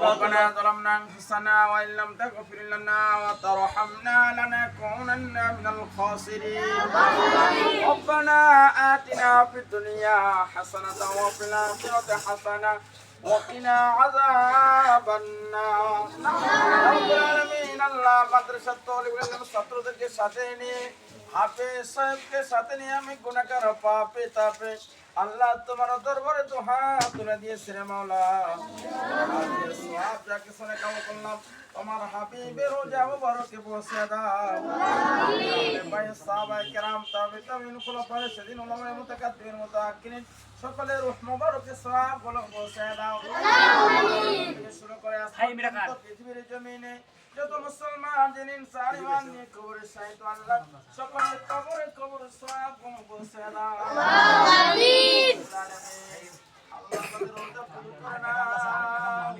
ربنا ظلمنا أنفسنا وإن لم تغفر لنا وترحمنا لنكونن من الخاسرين ربنا آتنا في الدنيا حسنة وفي الآخرة حسنة وقنا عذاب النار رب العالمين আল্লাহ মাদ্রাসার তালিব ইলম ছাত্রদেরকে সাথে নিয়ে হাফেজ সাহেবকে সাথে নিয়ে আমি গুনাহগার পাপে তাপে আল্লাহ তোমার দরবারে তো হাত তুলে দিয়েছি রে মাওলা আজকের সওয়াব যাকে শুনে কাম করলাম তোমার হাবিবের রোজা মুবারকে পৌঁছে দাও আমিন ভাই সাহাবায়ে কেরাম তাবিঈন খুলাফায়ে রাশিদিন উলামায়ে মুতাকাদ্দিমিন মুতাআক্কিরিন সকলের রূহ মুবারকে সওয়াব গুলো পৌঁছে দাও আমিন শুরু করে আসমান পৃথিবীর জমিনে যত মুসলমান জিন ইনসান ইমান নিয়ে কবরে শাহিদ আল্লাহ সকলের কবরে সওয়াব গুলো পৌঁছে দাও আমিন আল্লাহ আমাদের রোজা কবুল করে নাও